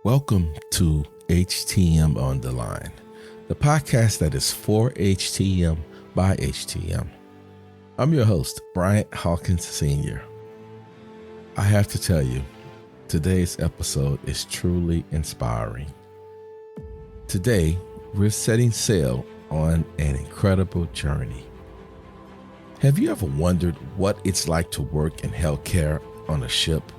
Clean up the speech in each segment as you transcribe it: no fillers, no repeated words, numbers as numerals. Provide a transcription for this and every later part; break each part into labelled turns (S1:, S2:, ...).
S1: Welcome to HTM on the Line, the podcast that is for HTM by HTM. I'm your host, Bryant Hawkins Sr. I have to tell you, today's episode is truly inspiring. Today, we're setting sail on an incredible journey. Have you ever wondered what it's like to work in healthcare on a ship,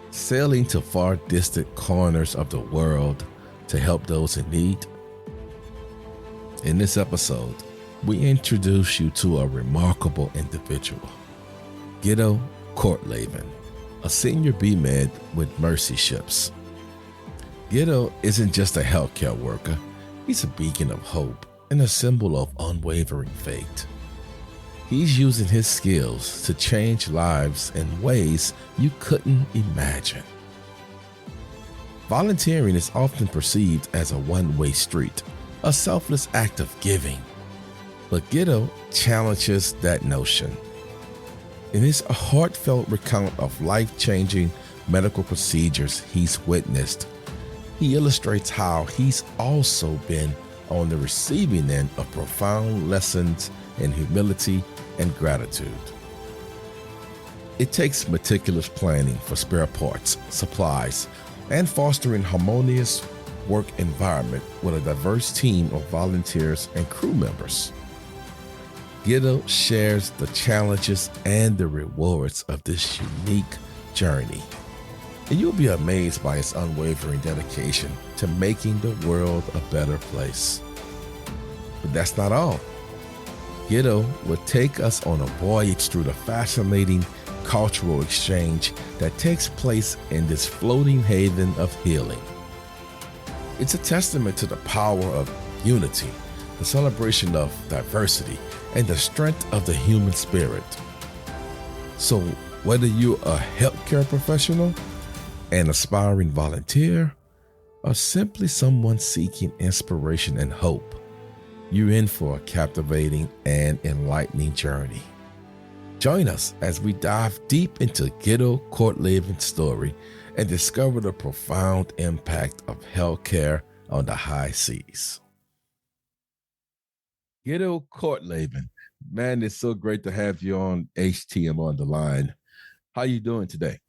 S1: sailing to far distant corners of the world to help those in need? In this episode, we introduce you to a remarkable individual, Guido Kortleven, a senior B-Med with Mercy Ships. Guido isn't just a healthcare worker, he's a beacon of hope and a symbol of unwavering faith. He's using his skills to change lives in ways you couldn't imagine. Volunteering is often perceived as a one-way street, a selfless act of giving. But Guido challenges that notion. In his heartfelt recount of life-changing medical procedures he's witnessed, he illustrates how he's also been on the receiving end of profound lessons in humility and gratitude. It takes meticulous planning for spare parts, supplies, and fostering harmonious work environment with a diverse team of volunteers and crew members. Guido shares the challenges and the rewards of this unique journey, and you'll be amazed by his unwavering dedication to making the world a better place. But that's not all. Guido will take us on a voyage through the fascinating cultural exchange that takes place in this floating haven of healing. It's a testament to the power of unity, the celebration of diversity, and the strength of the human spirit. So whether you're a healthcare professional, an aspiring volunteer, or simply someone seeking inspiration and hope, you're in for a captivating and enlightening journey. Join us as we dive deep into Guido Kortleven's story and discover the profound impact of healthcare on the high seas. Guido Kortleven, man, it's so great to have you on HTM on the Line. How you doing today?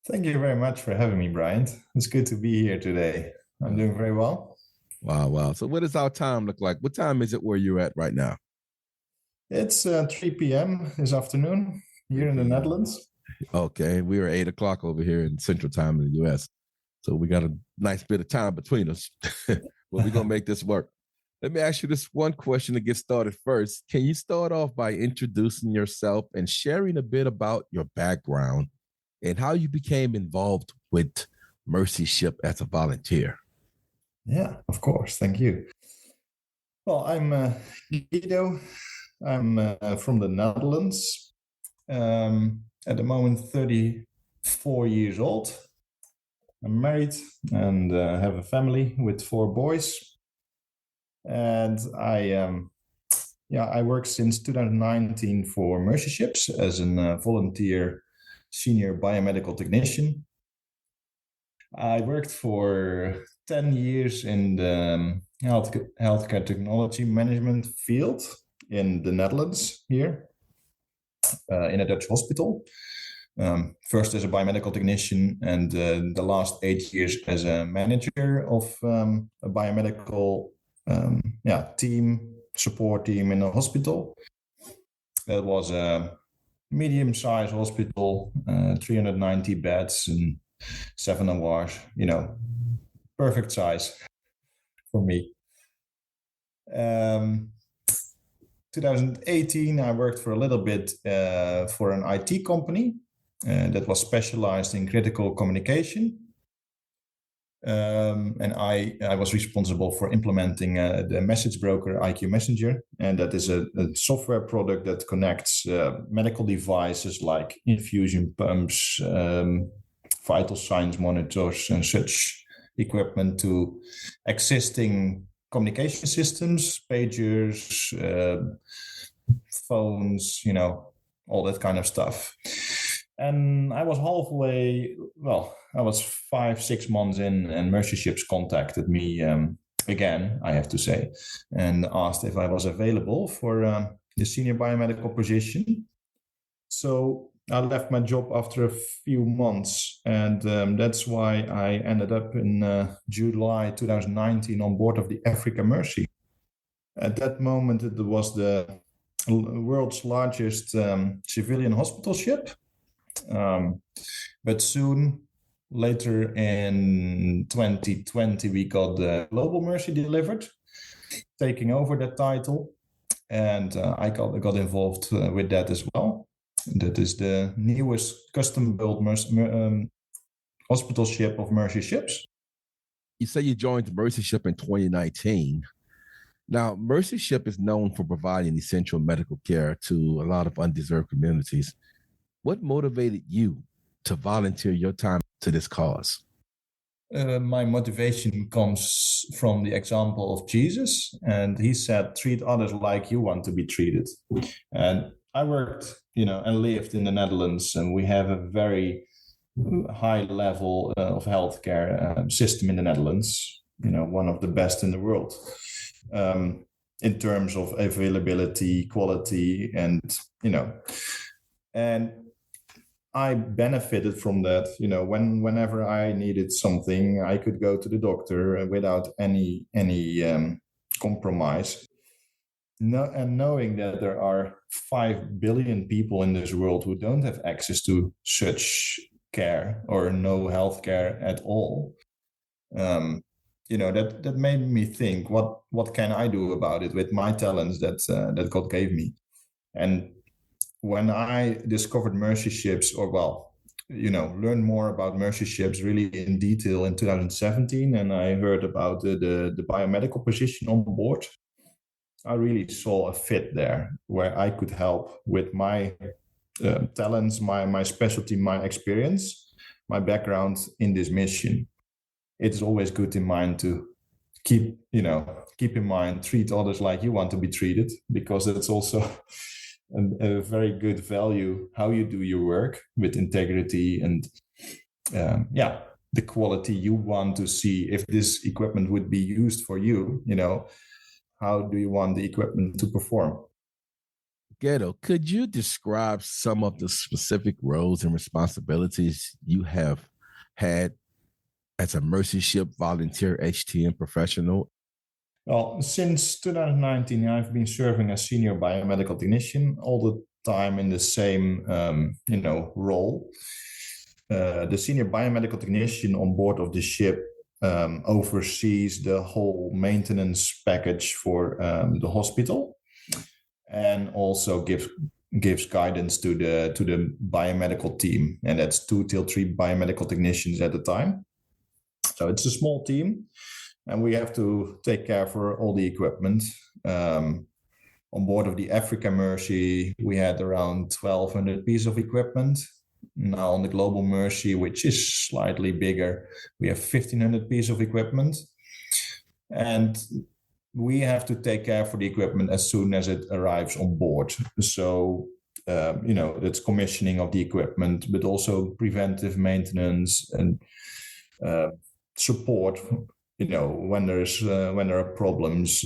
S2: Thank you very much for having me, Bryant. It's good to be here today. I'm doing very well.
S1: Wow. So what does our time look like? What time is it where you're at right now?
S2: It's 3 p.m. this afternoon here in the Netherlands.
S1: Okay, we are 8 o'clock over here in Central Time in the U.S. So we got a nice bit of time between us. But we're going to make this work. Let me ask you this one question to get started first. Can you start off by introducing yourself and sharing a bit about your background and how you became involved with Mercy Ship as a volunteer?
S2: Yeah, of course. Thank you. Well, I'm Guido. I'm from the Netherlands. At the moment, 34 years old. I'm married and have a family with 4 boys. And I work since 2019 for Mercy Ships as a volunteer senior biomedical technician. I worked for 10 years in the healthcare technology management field in the Netherlands here in a Dutch hospital. First as a biomedical technician and the last 8 years as a manager of a biomedical support team in a hospital. That was a medium-sized hospital, 390 beds and 7 ORs, perfect size for me. 2018, I worked for a little bit for an IT company that was specialized in critical communication. And I was responsible for implementing the message broker IQ Messenger. And that is a software product that connects medical devices like infusion pumps, vital signs monitors, and such equipment to existing communication systems, pagers, phones, all that kind of stuff. And I was halfway, well, I was 5, 6 months in, and Mercy Ships contacted me again, I have to say, and asked if I was available for the senior biomedical position. So I left my job after a few months, and that's why I ended up in July 2019 on board of the Africa Mercy. At that moment, it was the world's largest civilian hospital ship. But soon, later in 2020, we got the Global Mercy delivered, taking over that title. And I got involved with that as well. That is the newest custom-built hospital ship of Mercy Ships.
S1: You say you joined Mercy Ship in 2019. Now, Mercy Ship is known for providing essential medical care to a lot of underserved communities. What motivated you to volunteer your time to this cause?
S2: My motivation comes from the example of Jesus, and he said, "Treat others like you want to be treated." And I worked, and lived in the Netherlands, and we have a very high level of healthcare system in the Netherlands. One of the best in the world. In terms of availability, quality, and and I benefited from that. Whenever I needed something, I could go to the doctor without any compromise. And knowing that there are 5 billion people in this world who don't have access to such care or no health care at all, that made me think, what can I do about it with my talents that God gave me? And when I discovered Mercy Ships, learned more about Mercy Ships really in detail in 2017, and I heard about the biomedical position on board, I really saw a fit there where I could help with my talents, my specialty, my experience, my background in this mission. It's always good in mind to keep in mind, treat others like you want to be treated, because it's also a very good value how you do your work with integrity and the quality you want to see. If this equipment would be used for you, how do you want the equipment to perform?
S1: Guido, could you describe some of the specific roles and responsibilities you have had as a Mercy Ship volunteer HTM professional?
S2: Well, since 2019, I've been serving as senior biomedical technician, all the time in the same, role. The senior biomedical technician on board of the ship oversees the whole maintenance package for the hospital, and also gives guidance to the biomedical team, and that's 2 till 3 biomedical technicians at a time. So it's a small team, and we have to take care for all the equipment. On board of the Africa Mercy, we had around 1,200 pieces of equipment. Now on the Global Mercy, which is slightly bigger, we have 1,500 pieces of equipment. And we have to take care for the equipment as soon as it arrives on board. So, it's commissioning of the equipment, but also preventive maintenance and support, when there are problems,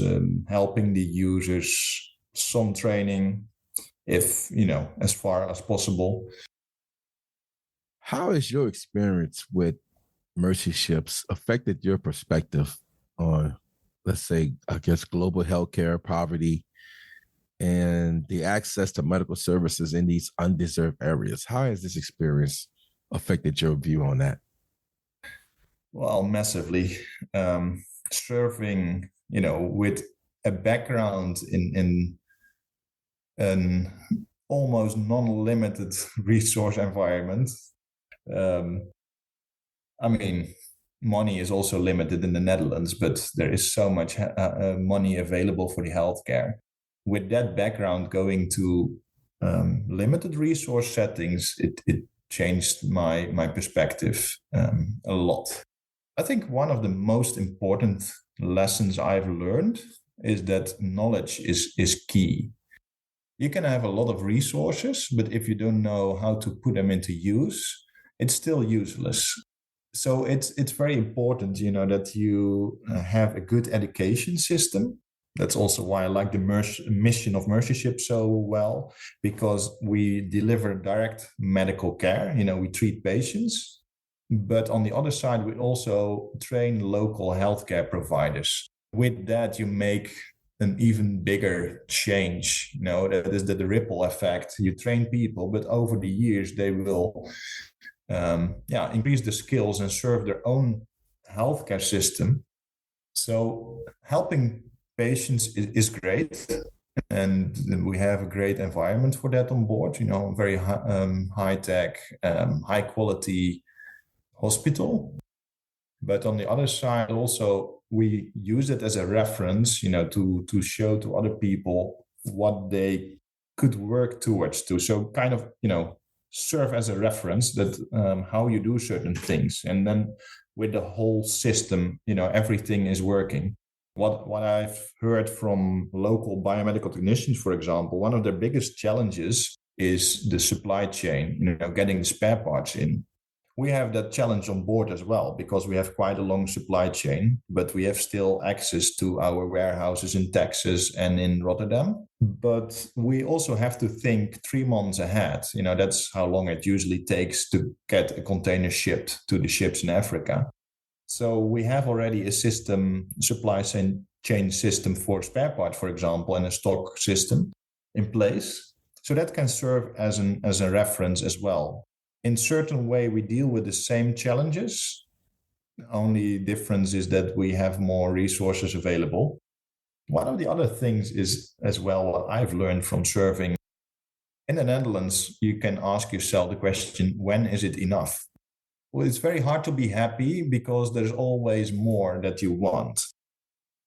S2: helping the users, some training, if, as far as possible.
S1: How has your experience with Mercy Ships affected your perspective on, let's say, I guess, global healthcare, poverty, and the access to medical services in these undeserved areas? How has this experience affected your view on that?
S2: Well, massively. Serving, with a background in an almost non-limited resource environment. Money is also limited in the Netherlands, but there is so much money available for the healthcare. With that background, going to limited resource settings, it changed my perspective a lot. I think one of the most important lessons I've learned is that knowledge is key. You can have a lot of resources, but if you don't know how to put them into use, it's still useless. So it's very important, that you have a good education system. That's also why I like the mission of Mercyship so well, because we deliver direct medical care. We treat patients, but on the other side, we also train local healthcare providers. With that, you make an even bigger change. That is the ripple effect. You train people, but over the years, they will increase the skills and serve their own healthcare system. So helping patients is great, and we have a great environment for that on board. Very high tech, high quality hospital. But on the other side, also we use it as a reference, to show to other people what they could work towards to. So kind of, serve as a reference that how you do certain things, and then with the whole system, everything is working. What I've heard from local biomedical technicians, for example, one of their biggest challenges is the supply chain, getting the spare parts in. We have that challenge on board as well, because we have quite a long supply chain, but we have still access to our warehouses in Texas and in Rotterdam. But we also have to think 3 months ahead. That's how long it usually takes to get a container shipped to the ships in Africa. So we have already a supply chain system for spare parts, for example, and a stock system in place. So that can serve as a reference as well. In certain way, we deal with the same challenges. The only difference is that we have more resources available. One of the other things is as well what I've learned from serving in the Netherlands. You can ask yourself the question, when is it enough? Well, it's very hard to be happy because there's always more that you want.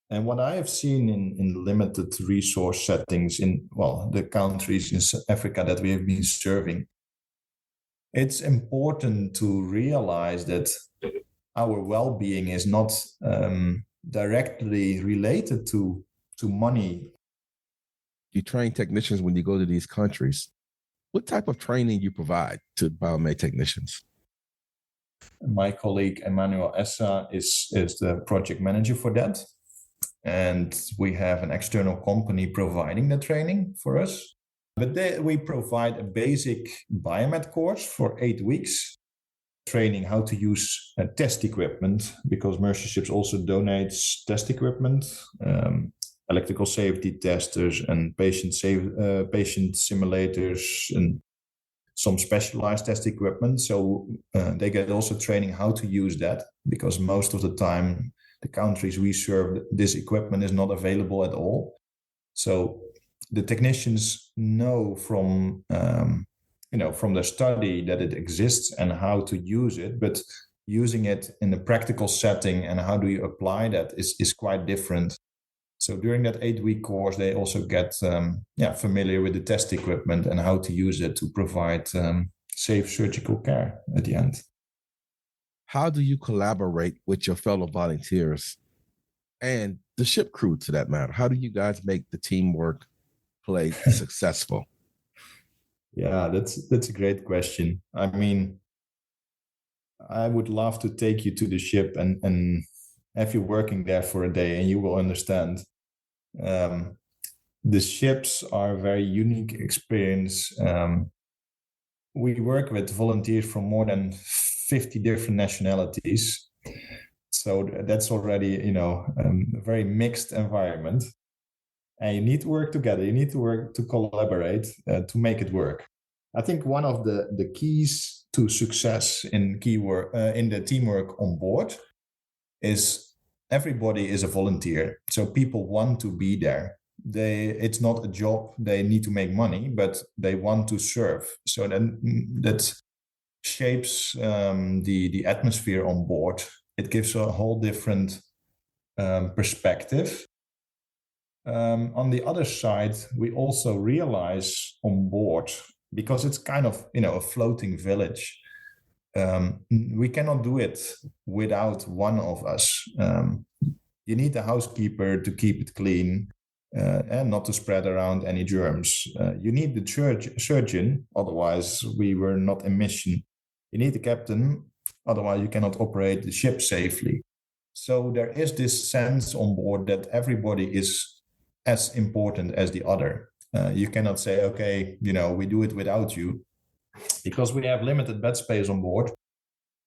S2: And what I have seen in limited resource settings in, the countries in Africa that we have been serving, it's important to realize that our well-being is not directly related to money.
S1: You train technicians when you go to these countries. What type of training you provide to biomed technicians?
S2: My colleague Emmanuel Essa is the project manager for that. And we have an external company providing the training for us. But we provide a basic biomed course for 8 weeks, training how to use test equipment, because Mercyship also donates test equipment, electrical safety testers and patient simulators and some specialized test equipment. So they get also training how to use that, because most of the time the countries we serve, this equipment is not available at all. So the technicians know from their study that it exists and how to use it, but using it in a practical setting and how do you apply that is quite different. So during that 8-week course, they also get familiar with the test equipment and how to use it to provide safe surgical care at the end.
S1: How do you collaborate with your fellow volunteers and the ship crew, to that matter? How do you guys make the teamwork play successful?
S2: Yeah, that's a great question. I mean, I would love to take you to the ship and have you working there for a day, and you will understand. The ships are a very unique experience. We work with volunteers from more than 50 different nationalities. So that's already, a very mixed environment. And you need to work together. You need to work to collaborate to make it work. I think one of the keys to success in the teamwork on board is everybody is a volunteer. So people want to be there. It's not a job. They need to make money, but they want to serve. So then that shapes the atmosphere on board. It gives a whole different perspective. On the other side, we also realize on board, because it's kind of a floating village, we cannot do it without one of us. You need a housekeeper to keep it clean. and not to spread around any germs. You need the surgeon, otherwise we were not in mission. You need the captain, otherwise you cannot operate the ship safely. So there is this sense on board that everybody is as important as the other. You cannot say, okay, we do it without you, because we have limited bed space on board.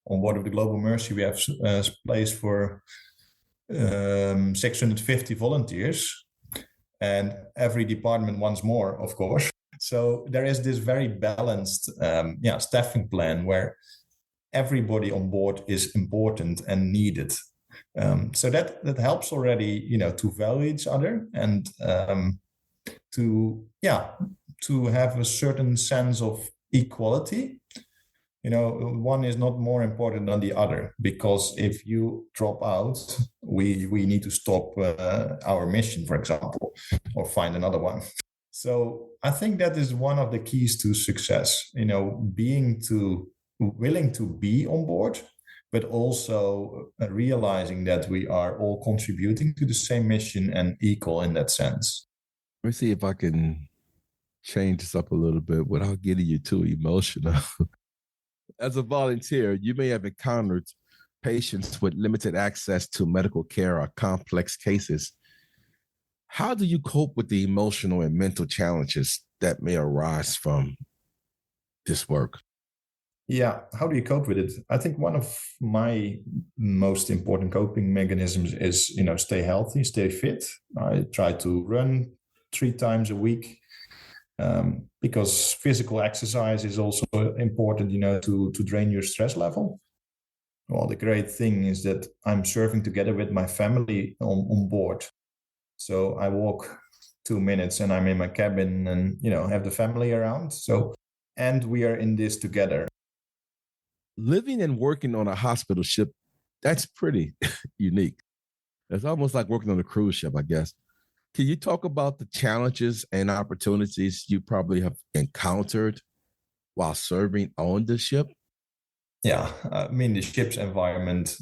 S2: On board of the Global Mercy, we have place for 650 volunteers, and every department wants more, of course. So there is this very balanced staffing plan where everybody on board is important and needed. So that helps already, to value each other and to have a certain sense of equality. One is not more important than the other, because if you drop out, we need to stop our mission, for example, or find another one. So I think that is one of the keys to success, being willing to be on board, but also realizing that we are all contributing to the same mission and equal in that sense.
S1: Let me see if I can change this up a little bit without getting you too emotional. As a volunteer, you may have encountered patients with limited access to medical care or complex cases. How do you cope with the emotional and mental challenges that may arise from this work?
S2: Yeah, how do you cope with it? I think one of my most important coping mechanisms is, stay healthy, stay fit. I try to run 3 times a week. Because physical exercise is also important, to drain your stress level. Well, the great thing is that I'm serving together with my family on board. So I walk 2 minutes and I'm in my cabin and, have the family around. And we are in this together.
S1: Living and working on a hospital ship, that's pretty unique. It's almost like working on a cruise ship, I guess. Can you talk about the challenges and opportunities you probably have encountered while serving on the ship?
S2: Yeah, the ship's environment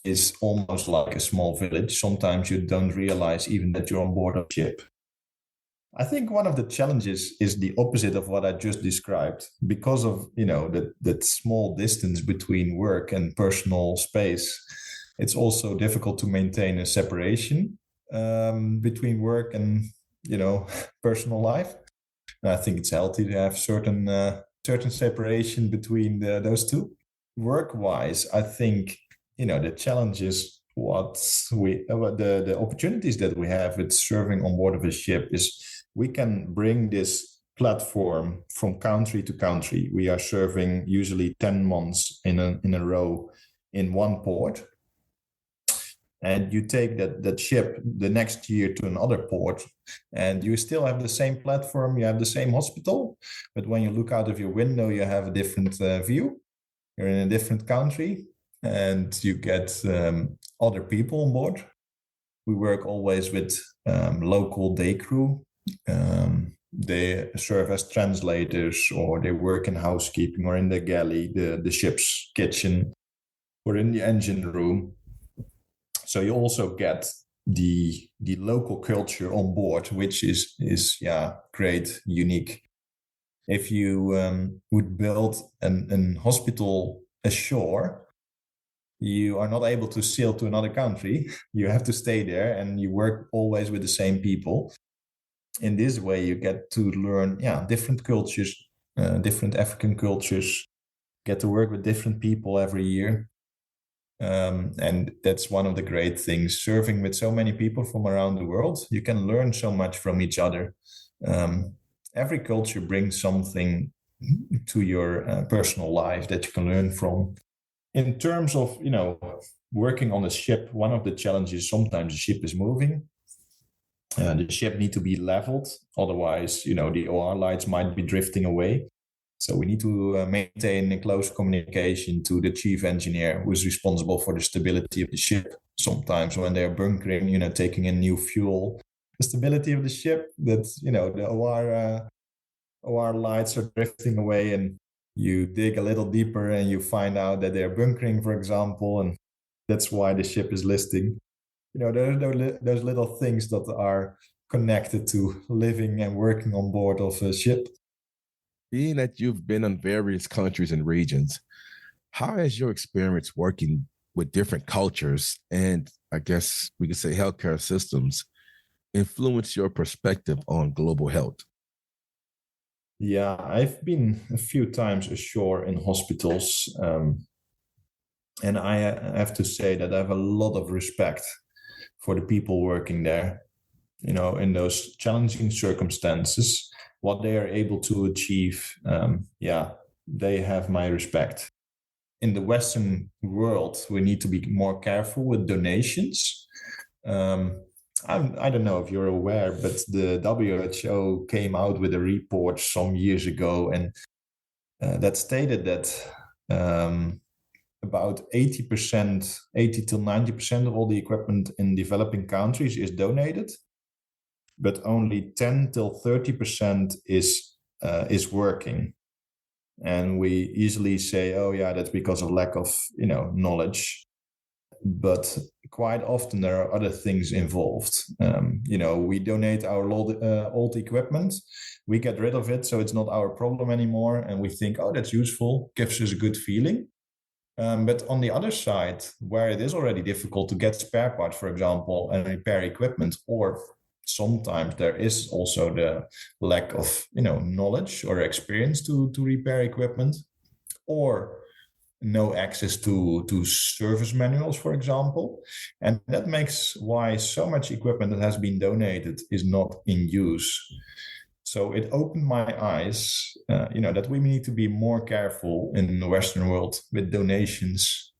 S2: is almost like a small village. Sometimes you don't realize even that you're on board a ship. I think one of the challenges is the opposite of what I just described. Because of, that small distance between work and personal space, it's also difficult to maintain a separation between work and personal life. And I think it's healthy to have certain separation between those two. Work-wise, I think the challenges, the opportunities that we have with serving on board of a ship is we can bring this platform from country to country. We are serving usually 10 months in a row in one port. And you take that ship the next year to another port, and you still have the same platform, you have the same hospital, but when you look out of your window, you have a different view. You're in a different country, and you get other people on board. We work always with local day crew. They serve as translators, or they work in housekeeping, or in the galley, the ship's kitchen, or in the engine room. So you also get the local culture on board, which is great, unique. If you would build an hospital ashore, you are not able to sail to another country. You have to stay there, and you work always with the same people. In this way, you get to learn different cultures, different African cultures, get to work with different people every year. And that's one of the great things, serving with so many people from around the world. You can learn so much from each other. Every culture brings something to your personal life that you can learn from. In terms of, working on a ship, one of the challenges, sometimes the ship is moving. The ship needs to be leveled. Otherwise, the OR lights might be drifting away. So we need to maintain a close communication to the chief engineer, who is responsible for the stability of the ship. Sometimes when they're bunkering, taking in new fuel, the stability of the ship, that, the OR lights are drifting away, and you dig a little deeper and you find out that they're bunkering, for example, and that's why the ship is listing. There are those little things that are connected to living and working on board of a ship.
S1: Being that you've been in various countries and regions, how has your experience working with different cultures and I guess we could say healthcare systems influenced your perspective on global health?
S2: Yeah, I've been a few times ashore in hospitals, and I have to say that I have a lot of respect for the people working there. In those challenging circumstances, what they are able to achieve, yeah, they have my respect. In the Western world, we need to be more careful with donations. Um, I don't know if you're aware, but the WHO came out with a report some years ago, and that stated that about 80%, 80 to 90% of all the equipment in developing countries is donated, but only 10 till 30% is working. And we easily say, oh yeah, that's because of lack of knowledge. But quite often there are other things involved. We donate our old equipment, we get rid of it, so it's not our problem anymore, and we think, oh, that's useful, gives us a good feeling. But on the other side, where it is already difficult to get spare parts, for example, and repair equipment, or sometimes there is also the lack of knowledge or experience to repair equipment, or no access to service manuals, for example. And that makes why so much equipment that has been donated is not in use. So it opened my eyes, that we need to be more careful in the Western world with donations.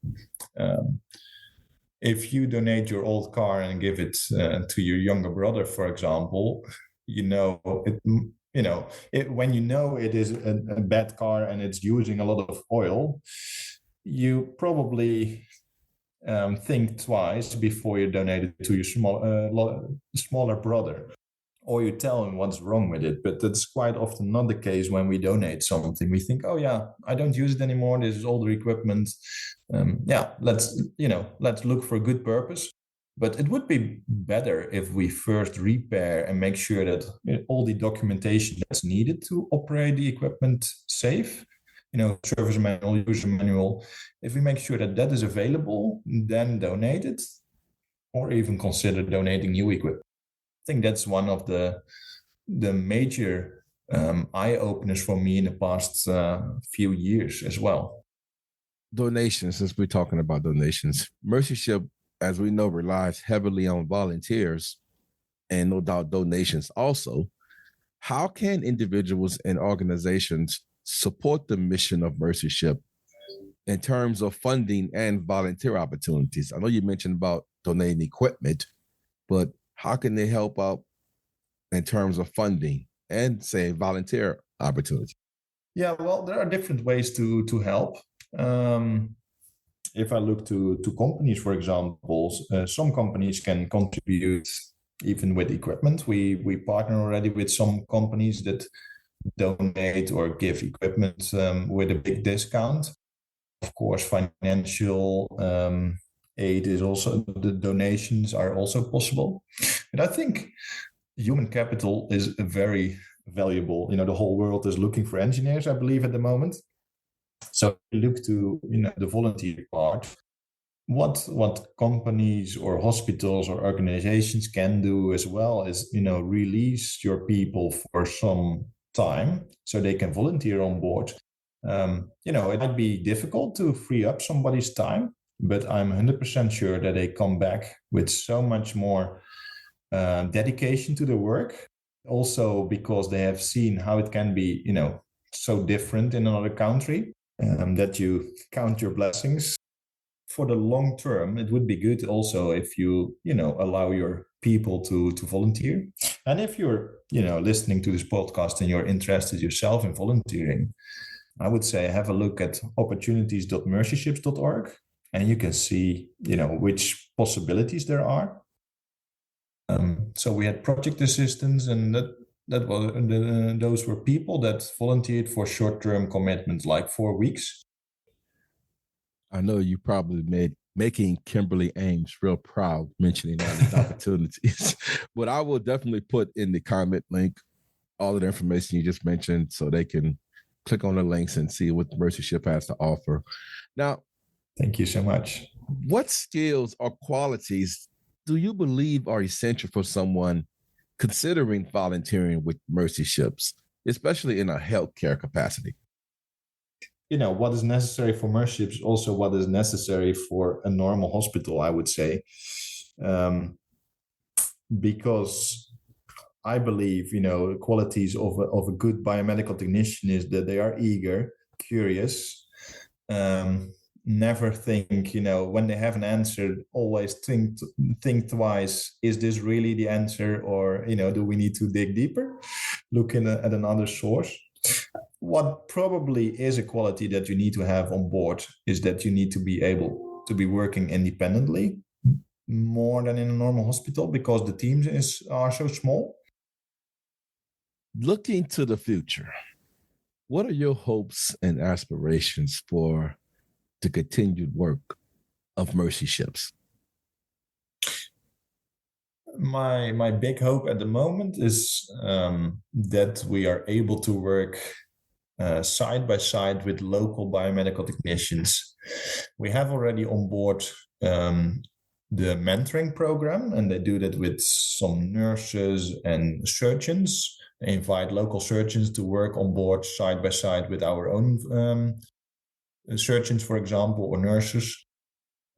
S2: If you donate your old car and give it to your younger brother, for example, when it is a bad car and it's using a lot of oil, you probably think twice before you donate it to your smaller brother, or you tell him what's wrong with it. But that's quite often not the case when we donate something. We think, oh yeah, I don't use it anymore, this is older equipment. Let's look for a good purpose. But it would be better if we first repair and make sure that all the documentation that's needed to operate the equipment safe, service manual, user manual, if we make sure that that is available, then donate it, or even consider donating new equipment. I think that's one of the major eye openers for me in the past few years as well.
S1: Donations, since we're talking about donations, Mercy Ship, as we know, relies heavily on volunteers and no doubt donations also. How can individuals and organizations support the mission of Mercy Ship in terms of funding and volunteer opportunities? I know you mentioned about donating equipment, but how can they help out in terms of funding and, say, volunteer opportunities?
S2: Yeah, well, there are different ways to help. If I look to companies, for example, some companies can contribute even with equipment. We partner already with some companies that donate or give equipment with a big discount. Of course, financial aid is also, the donations are also possible. And I think human capital is very valuable. The whole world is looking for engineers, I believe, at the moment. So look to the volunteer part. What companies or hospitals or organizations can do as well is release your people for some time so they can volunteer on board. It might be difficult to free up somebody's time, but I'm 100% sure that they come back with so much more dedication to the work. Also because they have seen how it can be, so different in another country, that you count your blessings. For the long term, it would be good also if you allow your people to volunteer. And if you're listening to this podcast and you're interested yourself in volunteering, I would say have a look at opportunities.mercyships.org, and you can see which possibilities there are. So we had project assistants, and that was those were people that volunteered for short-term commitments, like 4 weeks.
S1: I know you probably made making Kimberly Ames real proud mentioning all these opportunities. But I will definitely put in the comment link all of the information you just mentioned so they can click on the links and see what Mercy Ship has to offer. Now,
S2: thank you so much.
S1: What skills or qualities do you believe are essential for someone considering volunteering with Mercy Ships, especially in a healthcare capacity?
S2: What is necessary for Mercy Ships, also what is necessary for a normal hospital, I would say. Because I believe, the qualities of a good biomedical technician is that they are eager, curious, never think, when they have an answer, always think twice, is this really the answer? Or, do we need to dig deeper, look at another source? What probably is a quality that you need to have on board is that you need to be able to be working independently more than in a normal hospital because the teams are so small.
S1: Looking to the future, what are your hopes and aspirations for the continued work of Mercy Ships?
S2: My big hope at the moment is that we are able to work side by side with local biomedical technicians. We have already on board the mentoring program, and they do that with some nurses and surgeons. They invite local surgeons to work on board side by side with our own surgeons, for example, or nurses.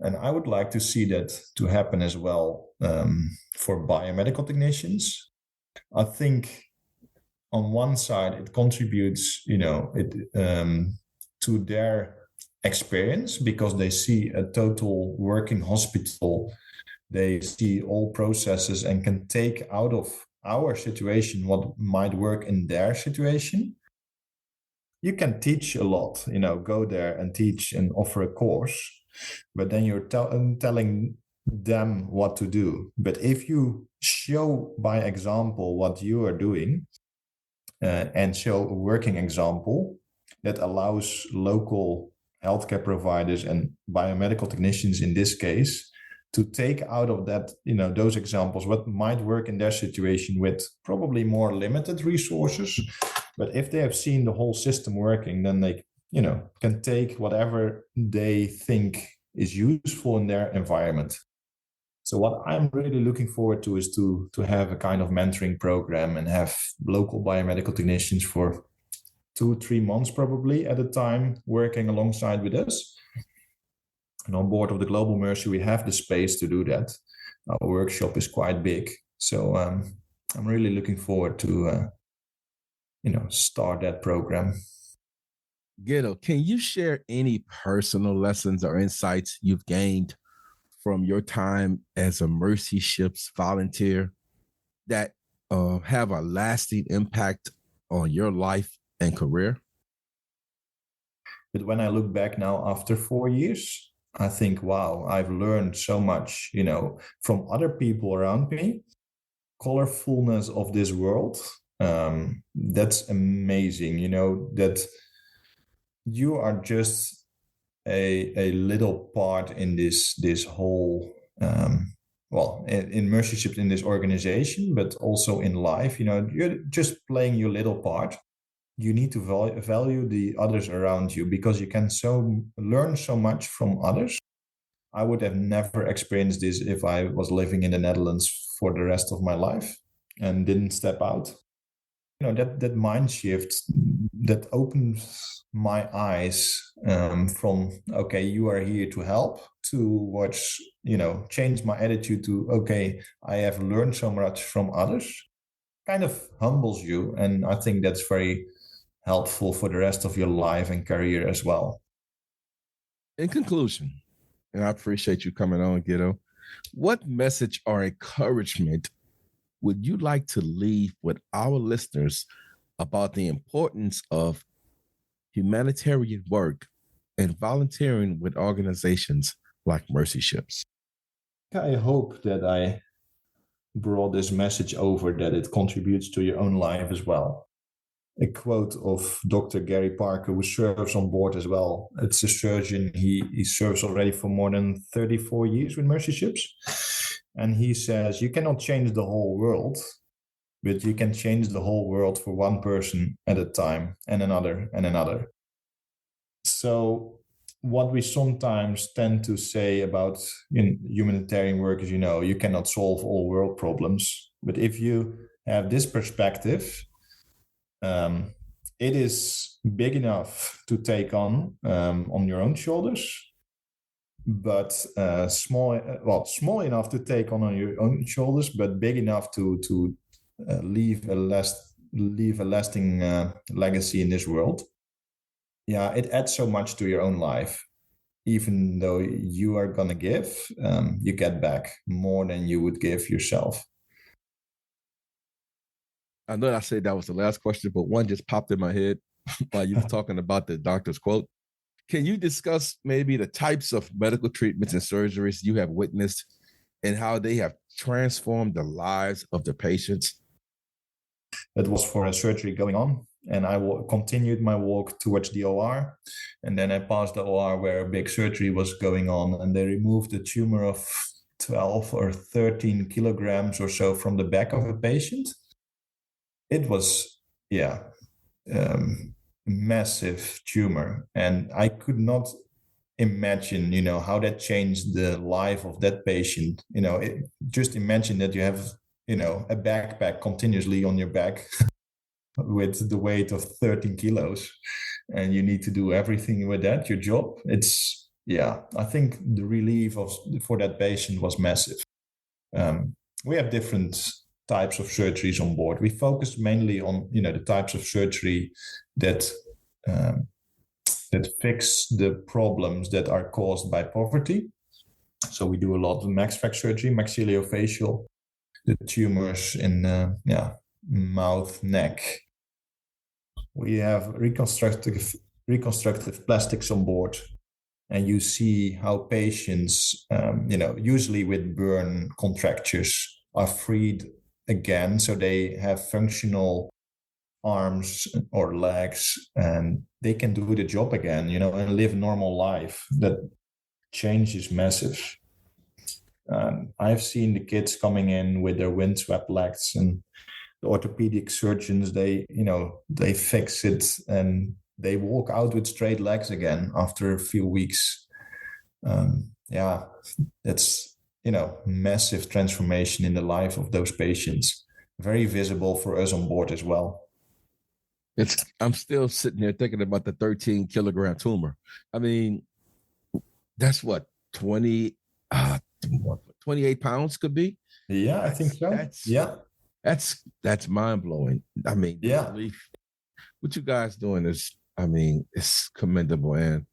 S2: And I would like to see that to happen as well for biomedical technicians. I think on one side it contributes, to their experience because they see a total working hospital. They see all processes and can take out of our situation what might work in their situation. You can teach a lot, go there and teach and offer a course, but then you're telling them what to do. But if you show by example what you are doing and show a working example that allows local healthcare providers and biomedical technicians in this case to take out of that, those examples, what might work in their situation with probably more limited resources. But if they have seen the whole system working, then they, can take whatever they think is useful in their environment. So what I'm really looking forward to is to have a kind of mentoring program and have local biomedical technicians for 2-3 months probably at a time working alongside with us. And on board of the Global Mercy, we have the space to do that. Our workshop is quite big. So I'm really looking forward to, start that program.
S1: Guido, can you share any personal lessons or insights you've gained from your time as a Mercy Ships volunteer that have a lasting impact on your life and career?
S2: But when I look back now after 4 years, I think, wow, I've learned so much, from other people around me, colorfulness of this world. That's amazing, that you are just a little part in this whole, in Mercy Ships, in this organization, but also in life, you're just playing your little part. You need to value the others around you because you can learn so much from others. I would have never experienced this if I was living in the Netherlands for the rest of my life and didn't step out. That mind shift that opens my eyes from, okay, you are here to help, towards, change my attitude to, okay, I have learned so much from others, kind of humbles you. And I think that's very helpful for the rest of your life and career as well.
S1: In conclusion, and I appreciate you coming on, Guido, what message or encouragement would you like to leave with our listeners about the importance of humanitarian work and volunteering with organizations like Mercy Ships?
S2: I hope that I brought this message over, that it contributes to your own life as well. a quote of Dr. Gary Parker, who serves on board as well. It's a surgeon. He serves already for more than 34 years with Mercy Ships. And he says, you cannot change the whole world, but you can change the whole world for one person at a time, and another and another. So what we sometimes tend to say about in humanitarian work is, you cannot solve all world problems. But if you have this perspective, it is big enough to take on your own shoulders, but small enough to take on your own shoulders, but big enough to leave a lasting legacy in this world. Yeah, it adds so much to your own life. Even though you are gonna give, you get back more than you would give yourself.
S1: I know I said that was the last question, but one just popped in my head while you were talking about the doctor's quote. Can you discuss maybe the types of medical treatments and surgeries you have witnessed and how they have transformed the lives of the patients?
S2: It was for a surgery going on, and I continued my walk towards the OR. And then I passed the OR where a big surgery was going on, and they removed a tumor of 12 or 13 kilograms or so from the back of a patient. It was, massive tumor. And I could not imagine, how that changed the life of that patient. Just imagine that you have, a backpack continuously on your back with the weight of 13 kilos, and you need to do everything with that, your job. I think the relief for that patient was massive. We have different types of surgeries on board. We focus mainly on, the types of surgery that fix the problems that are caused by poverty. So we do a lot of maxfac surgery, maxillofacial, the tumors in mouth, neck. We have reconstructive plastics on board, and you see how patients, usually with burn contractures, are freed again, so they have functional arms or legs, and they can do the job again, and live normal life. That change is massive. I've seen the kids coming in with their windswept legs, and the orthopedic surgeons, they fix it, and they walk out with straight legs again after a few weeks. That's massive transformation in the life of those patients. Very visible for us on board as well.
S1: I'm still sitting here thinking about the 13 kilogram tumor. I mean, that's what 28 pounds could be.
S2: Yeah, I think so.
S1: That's mind blowing. I mean, what you guys doing is, it's commendable, and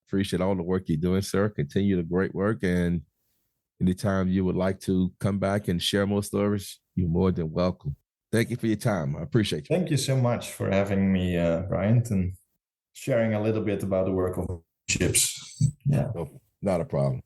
S1: appreciate all the work you're doing, sir. Continue the great work, and anytime you would like to come back and share more stories, you're more than welcome. Thank you for your time. I appreciate you.
S2: Thank you so much for having me, Brian, and sharing a little bit about the work of ships. Yeah.
S1: No, not a problem.